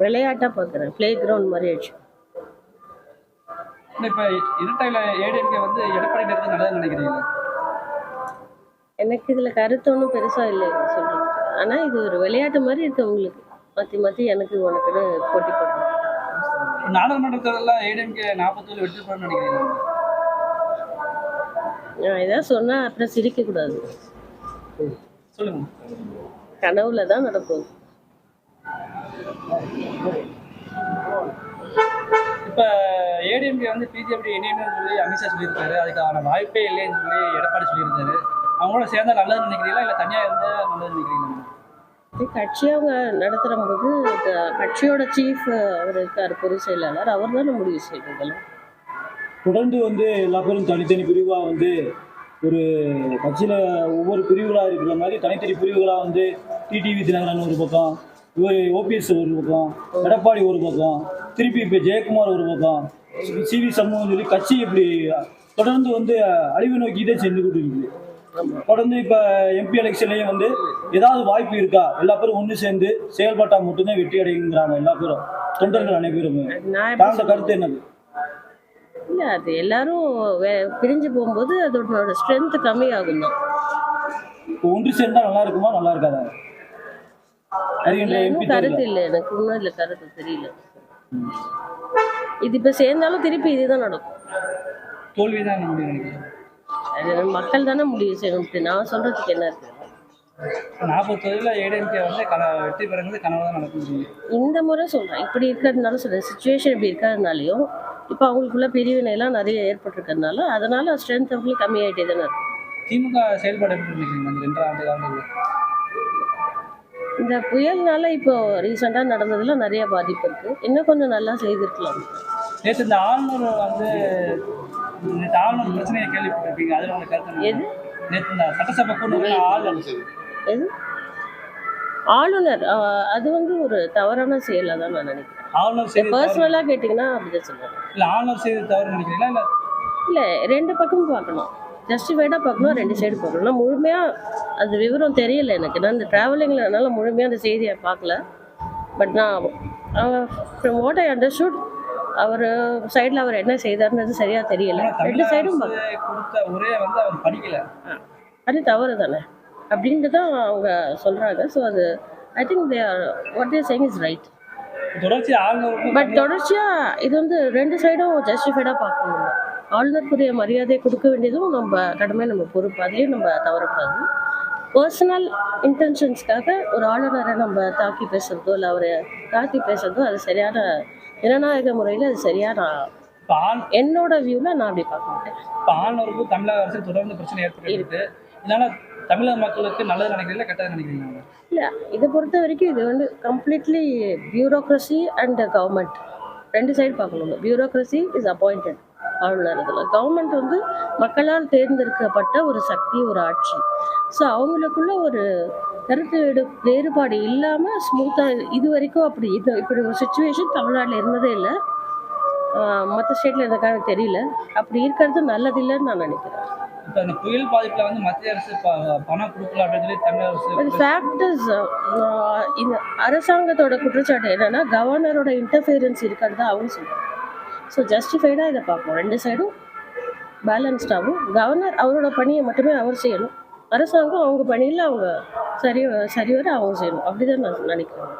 விளையாட்டா பார்க்குறேன். Play ground மாதிரி ஆயிடுச்சு. இப்போ இரட்டையில ஏடிஎம்கே வந்து எடப்பாடி இருக்கிறது நல்லதுன்னு நினைக்கிறீங்களா? எனக்கு இதில் கருத்து ஒன்றும் பெருசாக இல்லை சொல்கிறது. ஆனால் இது ஒரு விளையாட்டு மாதிரி இருக்கு உங்களுக்கு. மாற்றி மாற்றி எனக்கு உனக்குன்னு போட்டி போடுறோம். நாடாளுமன்ற தேர்தலில் ஏடிஎம்கே 47 வெற்றி பெறும்னு நினைக்கிறீங்களா? நான் ஏதாவது சொன்னால் அப்புறம் சிரிக்கக்கூடாது. சொல்லுங்க. கனவுல தான் நடக்கும். இப்போ ஏடிஎம்கே வந்து பிஜேபி இணையம்னு சொல்லி அமித்ஷா சொல்லியிருக்காரு. அதுக்கான வாய்ப்பே இல்லைன்னு சொல்லி எடப்பாடி சொல்லியிருக்காரு. அவங்களோட சேர்ந்தா நல்லதுன்னு நினைக்கிறீங்களா, இல்லை தனியாக இருந்தால் நல்லதுன்னு நினைக்கிறீங்களா? கட்சி அவங்க நடத்துகிற போது கட்சியோட சீஃப் அவர் இருக்கார், பொதுச் செயலாளர், அவர் தானே முடிவு செய்வதெல்லாம். தொடர்ந்து வந்து எல்லா பேரும் தனித்தனி பிரிவாக வந்து ஒரு கட்சியில் ஒவ்வொரு பிரிவுகளாக இருக்கிற மாதிரி தனித்தனி பிரிவுகளாக வந்து டிடிவி தினகரன் ஒரு பக்கம், இவர் ஓபிஎஸ் ஒரு பக்கம், எடப்பாடி ஒரு பக்கம், திருப்பி இப்போ ஜெயக்குமார் ஒரு பக்கம், சிவி சண்முகம் சொல்லி கட்சி இப்படி தொடர்ந்து வந்து அழிவு நோக்கி தான் சென்று கொண்டு இருக்குது. தொடர்ந்து இப்போ எம்பி எலெக்ஷன்லேயும் வந்து ஏதாவது வாய்ப்பு இருக்கா, எல்லா பேரும் ஒன்று சேர்ந்து செயல்பட்டால் மட்டும்தான் வெற்றி அடைங்கிறாங்க எல்லா பேரும், தொண்டர்கள் அனைவருமே. அந்த கருத்து என்னது? இல்லை, அது எல்லாரும் பிரிஞ்சு போகும்போது அதோட ஸ்ட்ரென்த் கம்மியாகும் தான். இப்போ ஒன்று சேர்ந்தா நல்லா இருக்குமா, நல்லா இருக்காதா? கருத்து இல்லை, எனக்கு ஒன்றும் இல்லை, கருத்து தெரியல. இது இப்போ சேர்ந்தாலும் திருப்பி இதுதான் நடக்கும். தோல்விதான் அது மக்கள் தானே முடிவு செய்யணும். நான் சொல்றதுக்கு என்ன இருக்கு? 40 ஏடிஎம்கே வந்து வெற்றி பெறுறது கனவு தான் நடக்கும். இந்த முறை சொல்றேன், இப்படி இருக்கிறதுனால சொல்றேன், சுச்சுவேஷன் இப்படி இருக்கிறதுனாலையும் இப்போ அவங்களுக்குள்ள பிரிவினை எல்லாம் நிறைய ஏற்பட்டிருக்கிறதுனால அதனால ஸ்ட்ரென்த் அவங்களுக்கு கம்மியாயிட்டே தானே இருக்கும். திமுக செயல்பாடு எப்படி நினைக்கிறீங்க இந்த 2 ஆண்டு காலங்கள்? இந்த புயல்னால இப்போ ரீசெண்டாக நடந்ததுல நிறைய பாதிப்பு இருக்கு. இன்னும் கொஞ்சம் நல்லா செய்திருக்கலாம். நேற்று இந்த ஆளுநர் வந்து ஆளுநர் பிரச்சனையை கேள்விப்பட்டிருப்பீங்க, அதில் உங்களுக்கு கருத்து எது? நேற்று இந்த சட்டசபை எது ஆளுநர் அது வந்து ஒரு தவறான செயலாக தான் நான் நினைக்கிறேன். ஆளுநர் பர்சனலாக கேட்டிங்கன்னா அப்படிதான் சொல்லுவேன். இல்லை ஆளுநர் செய்து தவறு நினைக்கிறீங்களா? இல்லை, ரெண்டு பக்கமும் பார்க்கணும், ஜஸ்டிஃபைடாக பார்க்கணும், ரெண்டு சைடு பார்க்கணும். நான் முழுமையாக அது விவரம் தெரியல எனக்கு, நான் இந்த ட்ராவலிங்கில் அதனால் முழுமையாக அந்த செய்தியை பார்க்கல. பட் நான் ஃப்ரம் வாட் ஐ அண்டர்ஸ்டுட் அவர் சைடில் அவர் என்ன செய்தார்ன்றது சரியாக தெரியல. ரெண்டு சைடும் கொடுத்த ஒரே வந்து அவர் படிக்கல, அது தவறு தானே அப்படின்ட்டு தான் அவங்க சொல்கிறாங்க. ஸோ அது I think they are what they're saying is right. But தொடர்ச்சியாக இது வந்து ரெண்டு சைடும் ஜஸ்டிஃபைடாக பார்க்கணும். ஆளுநருக்குரிய மரியாதை கொடுக்க வேண்டியதும் நம்ம கடமை, நம்ம பொறுப்பு, அதுலேயும் நம்ம தவறக்கூடாது. பர்சனல் இன்டென்ஷன்ஸ்க்காக ஒரு ஆளுநரை நம்ம தாக்கி பேசுகிறதோ இல்லை அவரை தாக்கி பேசுகிறதோ அது சரியான ஜனநாயக முறையில் அது சரியான என்னோட வியூவில் நான் அப்படி பார்க்க மாட்டேன். இப்போ ஆளுநருக்கும் தமிழக அரசு தொடர்ந்து பிரச்சனை ஏற்பட்டு இதனால தமிழக மக்களுக்கு நல்லது நினைக்கிறீங்களா கெட்டது நினைக்கிறீங்களா? இல்லை, இதை பொறுத்த வரைக்கும் இது வந்து கம்ப்ளீட்லி பியூரோக்ரஸி அண்ட் கவர்மெண்ட் ரெண்டு சைடு பார்க்கணும். பியூரோக்ரஸி இஸ் அப்பாயிண்டட் ஆளுநர், இதில் கவர்மெண்ட் வந்து மக்களால் தேர்ந்தெடுக்கப்பட்ட ஒரு சக்தி, ஒரு ஆட்சி. ஸோ அவங்களுக்குள்ள ஒரு கருத்து வேறுபாடு இல்லாமல் ஸ்மூத்தாக இது வரைக்கும் அப்படி இப்படி ஒரு சுச்சுவேஷன் தமிழ்நாட்டில் இருந்ததே இல்லை. மற்ற ஸ்டேட்டில் எதுக்காக தெரியல. அப்படி இருக்கிறது நல்லதில்லைன்னு நான் நினைக்கிறேன். இப்போ இந்த புயல் பாதிப்பில் வந்து மத்திய அரசு பணம் கொடுக்கல அப்படின்னு சொல்லி தமிழக அரசு ஃபேக்ட் இஸ் இந்த அரசாங்கத்தோட குற்றச்சாட்டு என்னன்னா கவர்னரோட இன்டர்ஃபியரன்ஸ் இருக்கிறது அவங்க சொல்கிறாங்க. ஸோ ஜஸ்டிஃபைடாக இதை பார்க்கணும், ரெண்டு சைடும் பேலன்ஸ்டாகவும். கவர்னர் அவரோட பணியை மட்டுமே அவர் செய்யணும், அரசாங்கம் அவங்க பணியில் அவங்க சரிவர அவங்க செய்யணும். அப்படி தான் நான் நினைக்கிறேன்.